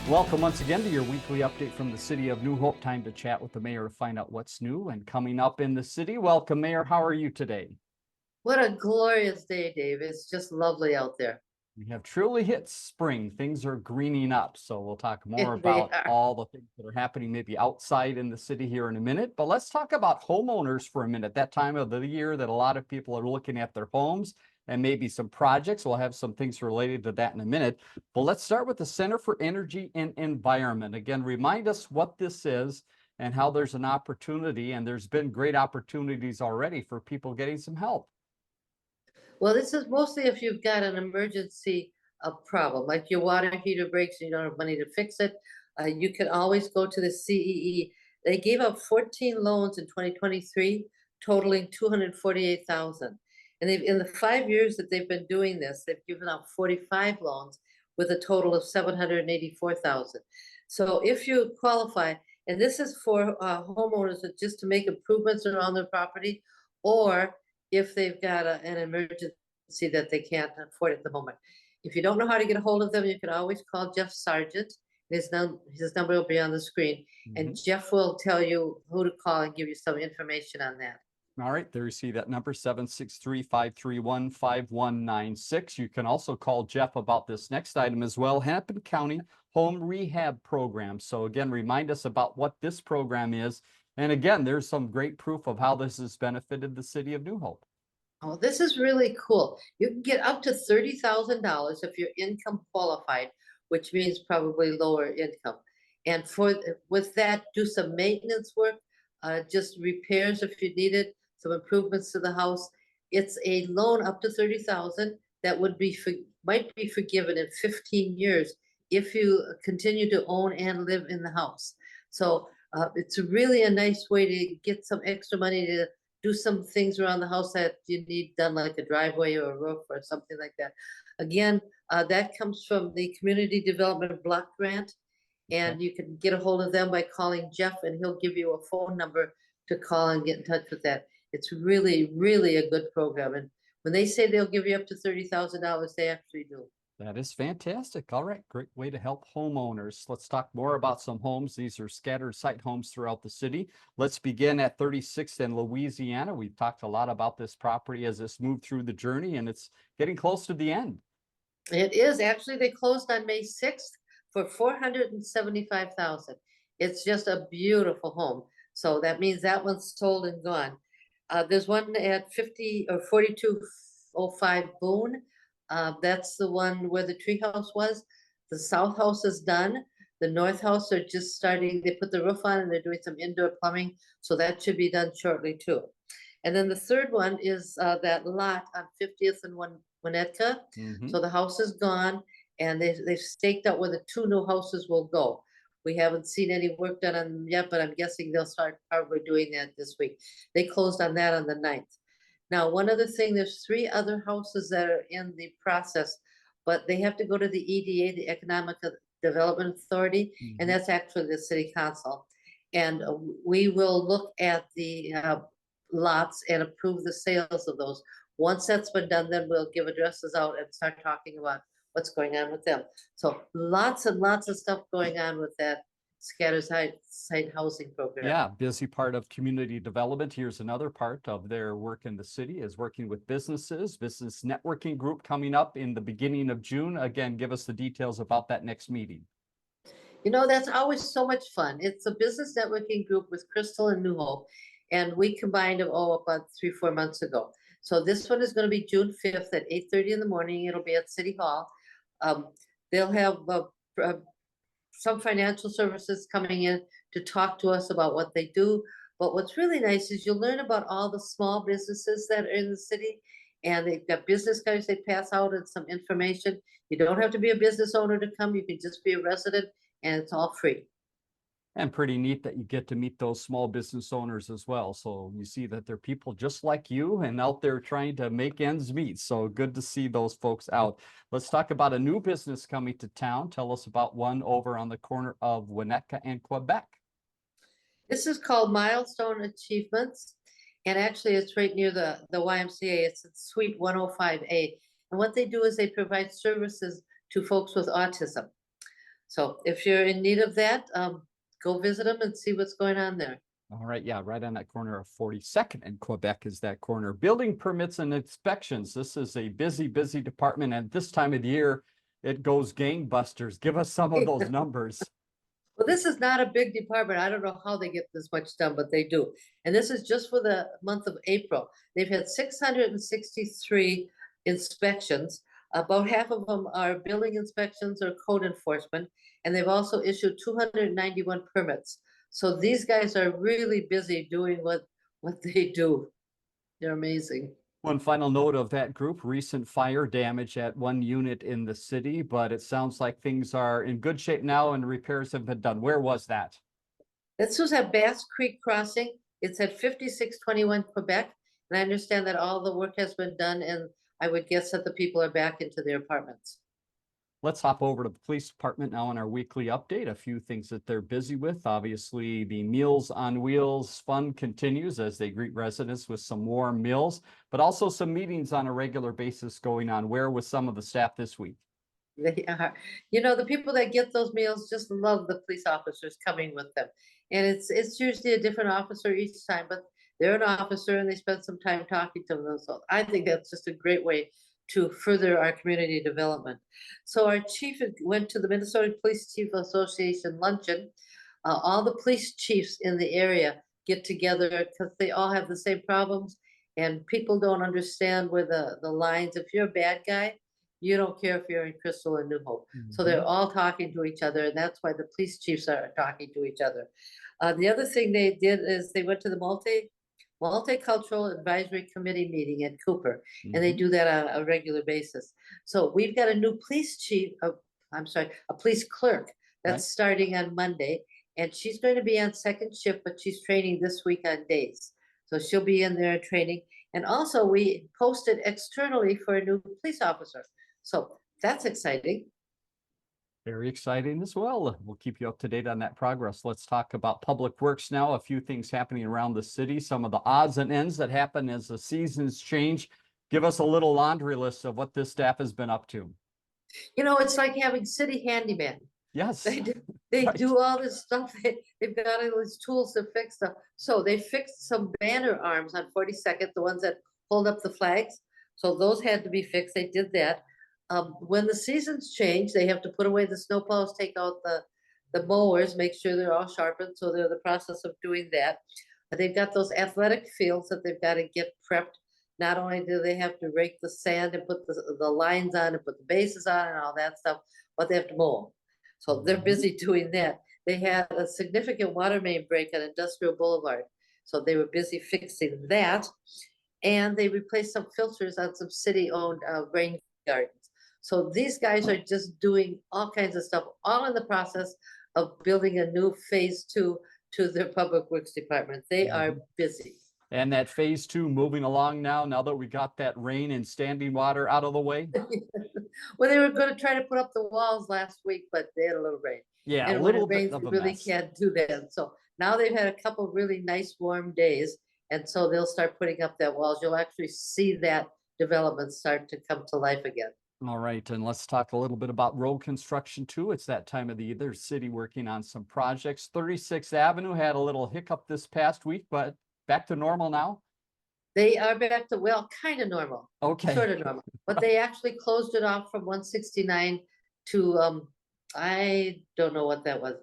Welcome once again to your weekly update from the city of New Hope. Time to chat with the mayor to find out what's new and coming up in the city. Welcome, Mayor. How are you today? What a glorious day, Dave. It's just lovely out there. We have truly hit spring. Things are greening up. So we'll talk more They about are. all the things that are happening maybe outside in the city here in a minute. But let's talk about homeowners for a minute. That time of the year that a lot of people are looking at their homes and maybe some projects. We'll have some things related to that in a minute. But let's start with the Center for Energy and Environment. Again, remind us what this is and how there's an opportunity. And there's been great opportunities already for people getting some help. Well, this is mostly if you've got an emergency problem, like your water heater breaks and you don't have money to fix it. You can always go to the CEE. They gave out 14 loans in 2023, totaling 248,000. And they've in the 5 years that they've been doing this, they've given out 45 loans with a total of 784,000. So if you qualify, and this is for homeowners that just to make improvements around their property, or if they've got an emergency that they can't afford at the moment. If you don't know how to get a hold of them, you can always call Jeff Sargent. His number will be on the screen, and Jeff will tell you who to call and give you some information on that. All right, there you see that number, 763-531-5196. You can also call Jeff about this next item as well, Hemken County Home Rehab Program. So again, remind us about what this program is. And again, there's some great proof of how this has benefited the city of New Hope. Oh, this is really cool. You can get up to $30,000 if you're income qualified, which means probably lower income. And with that, do some maintenance work, just repairs if you need it, some improvements to the house. It's a loan up to 30,000 that might be forgiven in 15 years if you continue to own and live in the house. So it's really a nice way to get some extra money to do some things around the house that you need done, like a driveway or a roof or something like that. Again, that comes from the Community Development Block Grant, and you can get a hold of them by calling Jeff, and he'll give you a phone number to call and get in touch with that. It's really, really a good program. And when they say they'll give you up to $30,000, they actually do. That is fantastic. All right, great way to help homeowners. Let's talk more about some homes. These are scattered site homes throughout the city. Let's begin at 36th and Louisiana. We've talked a lot about this property as this moved through the journey, and it's getting close to the end. It is. Actually, they closed on May 6th for 475,000. It's just a beautiful home. So that means that one's sold and gone. There's one at 50 or 4205 Boone. That's the one where the treehouse was. The south house is done. The north house are just starting. They put the roof on and they're doing some indoor plumbing. So that should be done shortly too. And then the third one is that lot on 50th and Winnetka. So the house is gone, and they've staked out where the two new houses will go. We haven't seen any work done on them yet, but I'm guessing they'll start probably doing that this week. They closed on that on the 9th. Now, one other thing, there's 3 other houses that are in the process, but they have to go to the EDA, the Economic Development Authority, and that's actually the city council. And we will look at the lots and approve the sales of those. Once that's been done, then we'll give addresses out and start talking about what's going on with them. So lots and lots of stuff going on with that scattered site housing program. Yeah, busy part of community development. Here's another part of their work in the city is working with businesses, business networking group coming up in the beginning of June. Again, give us the details about that next meeting. You know, that's always so much fun. It's a business networking group with Crystal and New Hope, and we combined them about 3-4 months ago. So this one is going to be June 5th at 8:30 in the morning. It'll be at City Hall. They'll have some financial services coming in to talk to us about what they do. But what's really nice is you'll learn about all the small businesses that are in the city, and they've got business cards they pass out and some information. You don't have to be a business owner to come. You can just be a resident, and it's all free. And pretty neat that you get to meet those small business owners as well. So you see that they're people just like you and out there trying to make ends meet. So good to see those folks out. Let's talk about a new business coming to town. Tell us about one over on the corner of Winnetka and Quebec. This is called Milestone Achievements. And actually it's right near the YMCA. It's at Suite 105A. And what they do is they provide services to folks with autism. So if you're in need of that, go visit them and see what's going on there. All right, yeah, right on that corner of 42nd and Quebec is that corner. Building permits and inspections. This is a busy, busy department. And this time of the year, it goes gangbusters. Give us some of those numbers. Well, this is not a big department. I don't know how they get this much done, but they do. And this is just for the month of April. They've had 663 inspections. About half of them are building inspections or code enforcement, and they've also issued 291 permits. So these guys are really busy doing what they do. They're amazing. One final note of that group, recent fire damage at one unit in the city, but it sounds like things are in good shape now and repairs have been done. Where was that? This was at Bass Creek Crossing. It's at 5621 Quebec. And I understand that all the work has been done, and I would guess that the people are back into their apartments. Let's hop over to the police department now in our weekly update. A few things that they're busy with. Obviously, the Meals on Wheels fund continues as they greet residents with some warm meals, but also some meetings on a regular basis going on. Where was some of the staff this week? They are, the people that get those meals just love the police officers coming with them. And it's usually a different officer each time, but they're an officer and they spend some time talking to them. So I think that's just a great way to further our community development. So our chief went to the Minnesota Police Chief Association luncheon. All the police chiefs in the area get together because they all have the same problems, and people don't understand where the lines. If you're a bad guy, you don't care if you're in Crystal or New Hope. So they're all talking to each other, and that's why the police chiefs are talking to each other. The other thing they did is they went to the Multicultural Advisory Committee meeting at Cooper, and they do that on a regular basis. So we've got a new police chief, a police clerk that's starting on Monday, and she's going to be on second shift, but she's training this week on days. So she'll be in there training. And also we posted externally for a new police officer. So that's exciting. Very exciting as well. We'll keep you up to date on that progress. Let's talk about Public Works now. A few things happening around the city, some of the odds and ends that happen as the seasons change. Give us a little laundry list of what this staff has been up to. It's like having city handyman. Yes. They do all this stuff. They've got all these tools to fix stuff. So they fixed some banner arms on 42nd, the ones that hold up the flags. So those had to be fixed. They did that. When the seasons change, they have to put away the snowplows, take out the mowers, make sure they're all sharpened. So they're in the process of doing that. But they've got those athletic fields that they've got to get prepped. Not only do they have to rake the sand and put the lines on and put the bases on and all that stuff, but they have to mow them. So they're busy doing that. They had a significant water main break on Industrial Boulevard. So they were busy fixing that. And they replaced some filters on some city-owned rain gardens. So these guys are just doing all kinds of stuff, all in the process of building a new phase 2 to their public works department. They are busy. And that phase 2 moving along now that we got that rain and standing water out of the way. Well, they were going to try to put up the walls last week, but they had a little rain. Yeah, and a when little it rains, bit of you a really mess. can't do that. So now they've had a couple really nice warm days, and so they'll start putting up that walls. You'll actually see that development start to come to life again. All right, and let's talk a little bit about road construction too. It's that time of the year. There's city working on some projects. 36th Avenue had a little hiccup this past week, but back to normal now. They are back to, well, kind of normal. Okay. Sort of normal. But they actually closed it off from 169 to, I don't know what that was.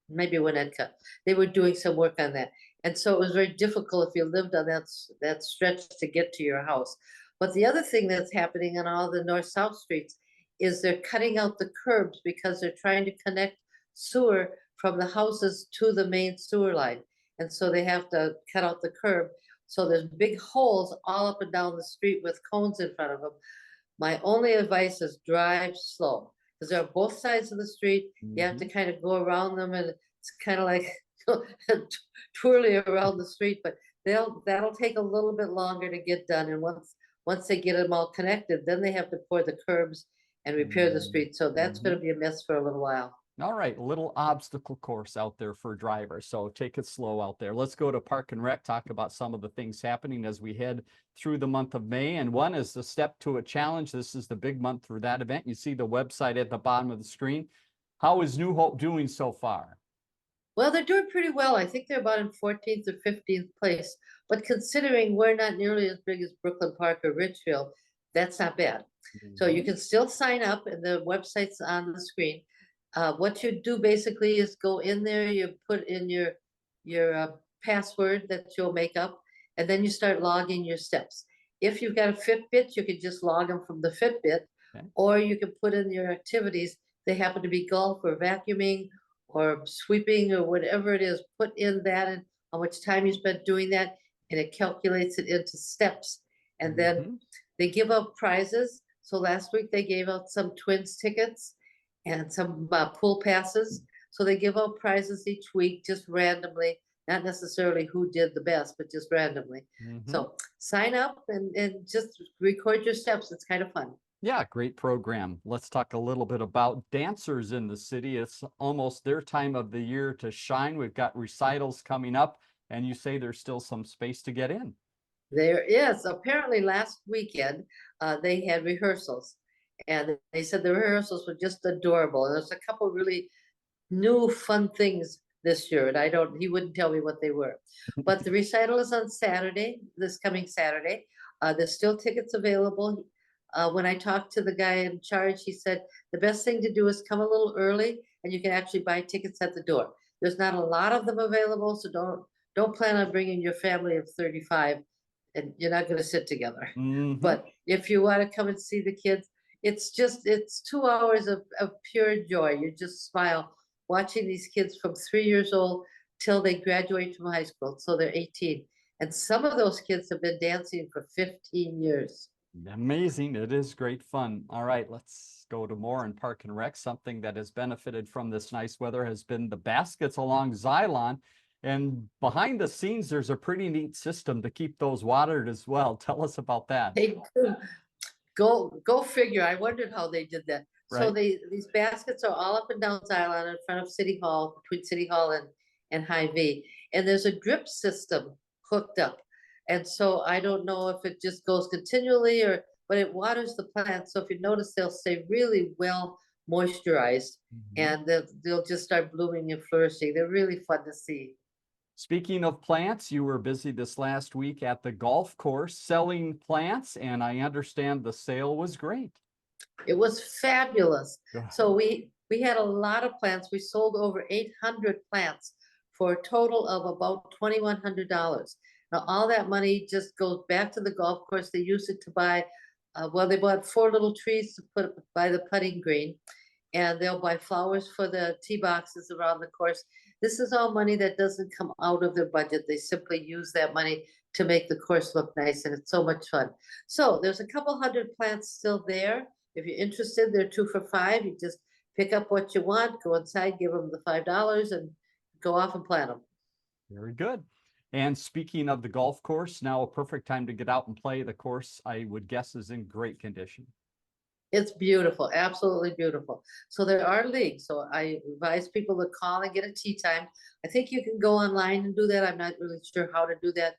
Maybe Winnetka. They were doing some work on that. And so it was very difficult if you lived on that stretch to get to your house. But the other thing that's happening on all the north-south streets is they're cutting out the curbs because they're trying to connect sewer from the houses to the main sewer line. And so they have to cut out the curb. So there's big holes all up and down the street with cones in front of them. My only advice is drive slow, because they're on both sides of the street. You have to kind of go around them, and it's kind of like twirling around the street, but that'll take a little bit longer to get done. And once they get them all connected, then they have to pour the curbs and repair the street. So that's going to be a mess for a little while. All right, a little obstacle course out there for drivers. So take it slow out there. Let's go to Park and Rec, talk about some of the things happening as we head through the month of May. And one is the Step to a Challenge. This is the big month for that event. You see the website at the bottom of the screen. How is New Hope doing so far? Well, they're doing pretty well. I think they're about in 14th or 15th place. But considering we're not nearly as big as Brooklyn Park or Ridgefield, that's not bad. So you Mhm. can still sign up, and the website's on the screen. What you do basically is go in there, you put in your password that you'll make up, and then you start logging your steps. If you've got a Fitbit, you can just log them from the Fitbit, Okay. or you can put in your activities. They happen to be golf or vacuuming or sweeping or whatever it is. Put in that and how much time you spent doing that, and it calculates it into steps. And then Mhm. they give out prizes. So last week they gave out some Twins tickets and some pool passes. So they give out prizes each week just randomly, not necessarily who did the best, but just randomly. Mhm. So sign up and just record your steps. It's kind of fun. Yeah, great program. Let's talk a little bit about dancers in the city. It's almost their time of the year to shine. We've got recitals coming up, and you say there's still some space to get in. There is. Apparently last weekend, they had rehearsals. And they said the rehearsals were just adorable. And there's a couple really new fun things this year, and he wouldn't tell me what they were. But the recital is on Saturday, this coming Saturday. There's still tickets available. When I talked to the guy in charge, he said the best thing to do is come a little early, and you can actually buy tickets at the door. There's not a lot of them available, so don't plan on bringing your family of 35, and you're not going to sit together. Mhm. But if you want to come and see the kids, it's 2 hours of pure joy. You just smile watching these kids from 3 years old till they graduate from high school, so they're 18. And some of those kids have been dancing for 15 years. Amazing. It is great fun. All right, let's go to more in Park and Rec. Something that has benefited from this nice weather has been the baskets along Xylon. And behind the scenes, there's a pretty neat system to keep those watered as well. Tell us about that. They do. Go figure. I wondered how they did that. So Right? these baskets are all up and down Xylon in front of City Hall, between City Hall and High V. And there's a drip system hooked up. And so I don't know if it just goes continually but it waters the plants. So if you notice, they'll stay really well moisturized, Mhm. and they'll just start blooming and flourishing. They're really fun to see. Speaking of plants, you were busy this last week at the golf course selling plants, and I understand the sale was great. It was fabulous. Good. So we had a lot of plants. We sold over 800 plants for a total of about $2,100. Now all that money just goes back to the golf course. They use it to buy, well, they bought 4 little trees to put by the putting green, and they'll buy flowers for the tee boxes around the course. This is all money that doesn't come out of their budget. They simply use that money to make the course look nice, and it's so much fun. So there's a couple hundred plants still there. If you're interested, they're 2 for $5. You just pick up what you want, go inside, give them the $5, and go off and plant them. Very good. And speaking of the golf course, now a perfect time to get out and play. The course, I would guess, is in great condition. It's beautiful, absolutely beautiful. So there are leagues. So I advise people to call and get a tee time. I think you can go online and do that. I'm not really sure how to do that.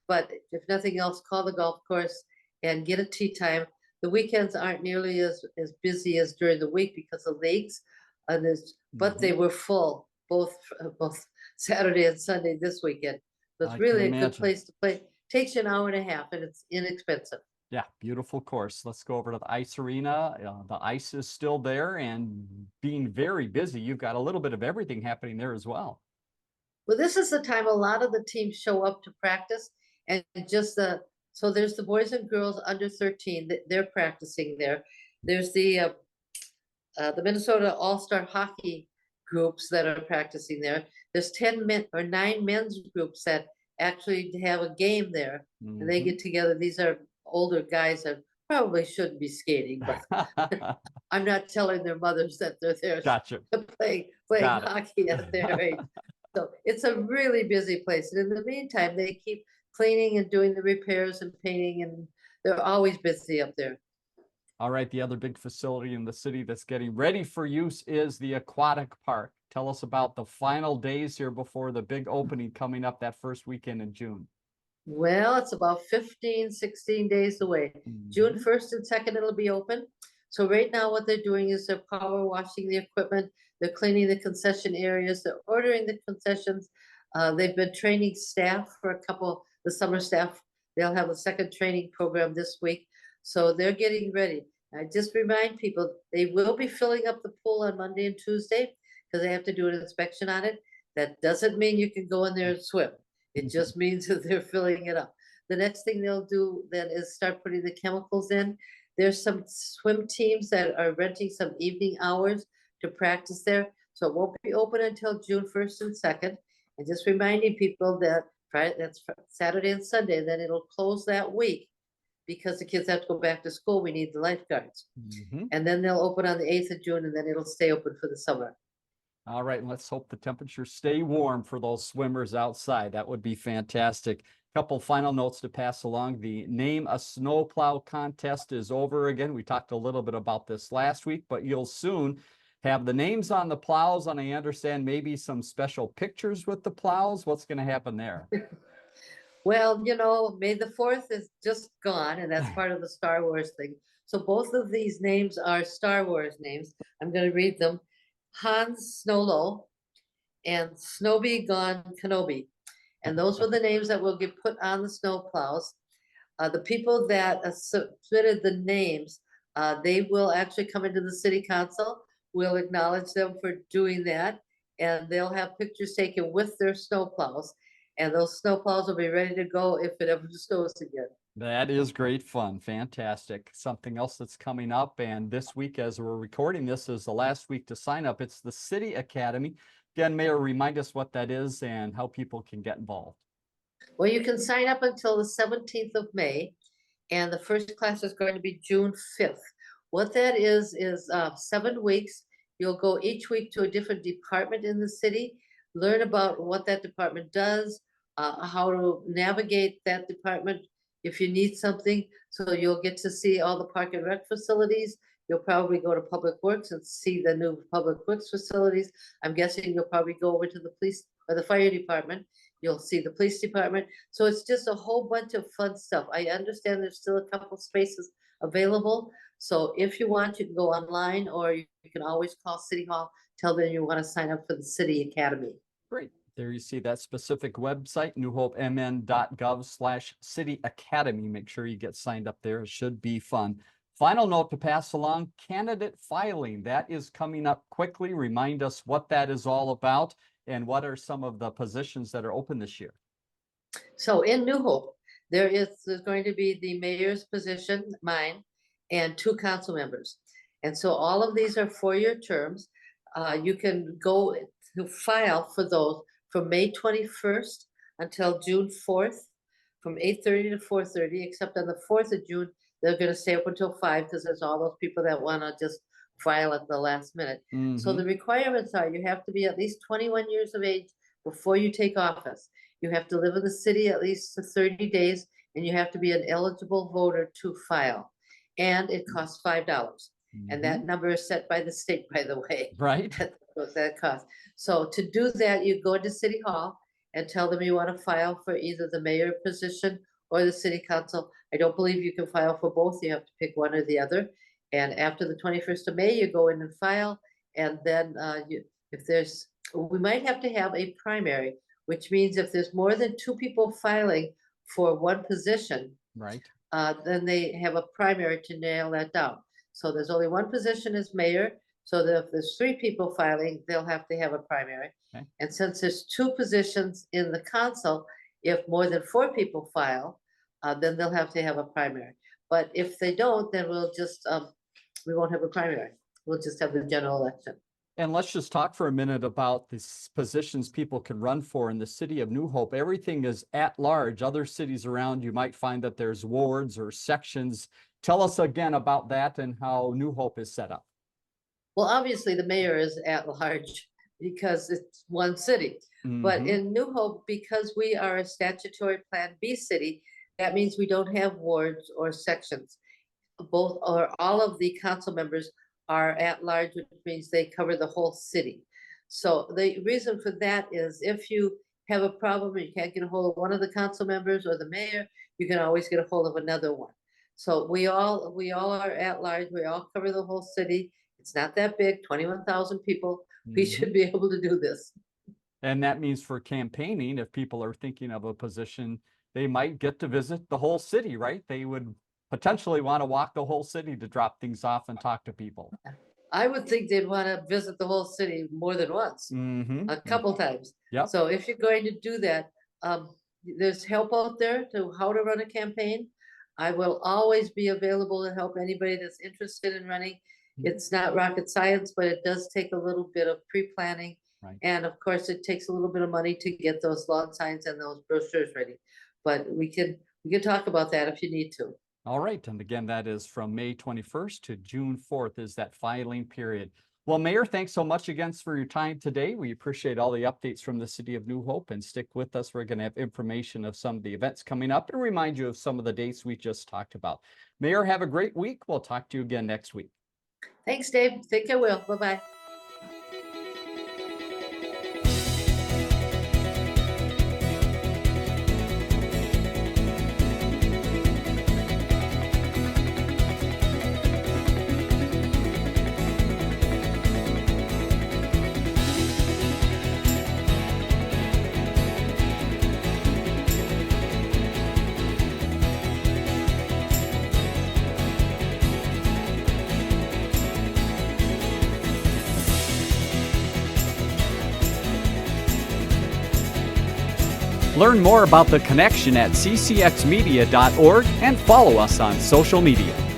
But if nothing else, call the golf course and get a tee time. The weekends aren't nearly as busy as during the week because of leagues. But they Mhm. were full both Saturday and Sunday this weekend. So it's I can really a good imagine. place to play. Takes you an hour and a half, and it's inexpensive. Yeah, beautiful course. Let's go over to the ice arena. The ice is still there and being very busy. You've got a little bit of everything happening there as well. Well, this is the time a lot of the teams show up to practice, and just so there's the boys and girls under 13 that they're practicing there. There's the Minnesota All-Star Hockey groups that are practicing there. There's 10 men or 9 men's groups that actually have a game there, and they Mhm. get together. These are older guys that probably shouldn't be skating, but I'm not telling their mothers that they're there Gotcha. playing Got it. hockey at their age. So it's a really busy place. And in the meantime, they keep cleaning and doing the repairs and painting, and they're always busy up there. All right, the other big facility in the city that's getting ready for use is the aquatic park. Tell us about the final days here before the big opening coming up that first weekend in June. Well, it's about 15, 16 days away. June Mhm. 1st and 2nd, it'll be open. So right now what they're doing is they're power washing the equipment, they're cleaning the concession areas, they're ordering the concessions. They've been training staff for the summer staff. They'll have a second training program this week. So they're getting ready. I just remind people, they will be filling up the pool on Monday and Tuesday because they have to do an inspection on it. That doesn't mean you can go in there and swim. It just means that they're filling it up. The next thing they'll do then is start putting the chemicals in. There's some swim teams that are renting some evening hours to practice there. So it won't be open until June 1st and 2nd. And just reminding people that that's Saturday and Sunday, then it'll close that week because the kids have to go back to school. We need the lifeguards. And then they'll open on the 8th of June and then it'll stay open for the summer. All right, and let's hope the temperatures stay warm for those swimmers outside. That would be fantastic. Couple final notes to pass along. The Name a Snowplow contest is over again. We talked a little bit about this last week, but you'll soon have the names on the plows, and I understand maybe some special pictures with the plows. What's going to happen there? Well, May the 4th is just gone, and that's part of the Star Wars thing. So both of these names are Star Wars names. I'm going to read them. Han Snowlo and Snowy Gone Kenobi. And those were the names that will get put on the snow plows. The people that submitted the names, they will actually come into the city council. We'll acknowledge them for doing that. And they'll have pictures taken with their snow plows. And those snow plows will be ready to go if it ever snows again. That is great fun. Fantastic. Something else that's coming up, and this week as we're recording this is the last week to sign up. It's the City Academy. Again, Mayor, remind us what that is and how people can get involved. Well, you can sign up until the 17th of May, and the first class is going to be June 5th. What that is 7 weeks. You'll go each week to a different department in the city, learn about what that department does, how to navigate that department if you need something. So you'll get to see all the park and rec facilities. You'll probably go to Public Works and see the new Public Works facilities. I'm guessing you'll probably go over to the police or the fire department. You'll see the police department. So it's just a whole bunch of fun stuff. I understand there's still a couple spaces available. So if you want, you can go online, or you can always call City Hall, tell them you want to sign up for the City Academy. Great. There you see that specific website, newhopemn.gov/City Academy. Make sure you get signed up there. It should be fun. Final note to pass along, candidate filing. That is coming up quickly. Remind us what that is all about and what are some of the positions that are open this year. So in New Hope, there's going to be the mayor's position, mine, and 2 council members. And so all of these are 4-year terms. You can go to file for those from May 21st until June 4th, from 8:30 to 4:30, except on the 4th of June, they're going to stay up until 5 because there's all those people that want to just file at the last minute. So the requirements are you have to be at least 21 years of age before you take office. You have to live in the city at least 30 days, and you have to be an eligible voter to file. And it costs $5. And that number is set by the state, by the way. Right. What that costs. So to do that, you go to City Hall and tell them you want to file for either the mayor position or the city council. I don't believe you can file for both. You have to pick one or the other. And after the 21st of May, you go in and file. And then we might have to have a primary, which means if there's more than 2 people filing for one position, right, then they have a primary to nail that down. So there's only one position as mayor. So that if there's 3 people filing, they'll have to have a primary. Okay. And since there's 2 positions in the council, if more than 4 people file, then they'll have to have a primary. But if they don't, then we'll just, we won't have a primary. We'll just have the general election. And let's just talk for a minute about the positions people can run for in the city of New Hope. Everything is at large. Other cities around, you might find that there's wards or sections. Tell us again about that and how New Hope is set up. Well, obviously the mayor is at large because it's one city. But in New Hope, because we are a statutory Plan B city, that means we don't have wards or sections. Both or all of the council members are at large, which means they cover the whole city. So the reason for that is if you have a problem and you can't get a hold of one of the council members or the mayor, you can always get a hold of another one. So we all are at large. We all cover the whole city. It's not that big, 21,000 people. We Mhm. should be able to do this. And that means for campaigning, if people are thinking of a position, they might get to visit the whole city, right? They would potentially want to walk the whole city to drop things off and talk to people. I would think they'd want to visit the whole city more than once, Mm-hmm. a couple times. Yep. So if you're going to do that, there's help out there to how to run a campaign. I will always be available to help anybody that's interested in running. It's not rocket science, but it does take a little bit of pre-planning. Right. And of course, it takes a little bit of money to get those lawn signs and those brochures ready. But we can talk about that if you need to. All right. And again, that is from May 21st to June 4th is that filing period. Well, Mayor, thanks so much again for your time today. We appreciate all the updates from the city of New Hope, and stick with us. We're going to have information of some of the events coming up and remind you of some of the dates we just talked about. Mayor, have a great week. We'll talk to you again next week. Thanks, Dave. Think I will. Bye-bye. Learn more about The Connection at ccxmedia.org and follow us on social media.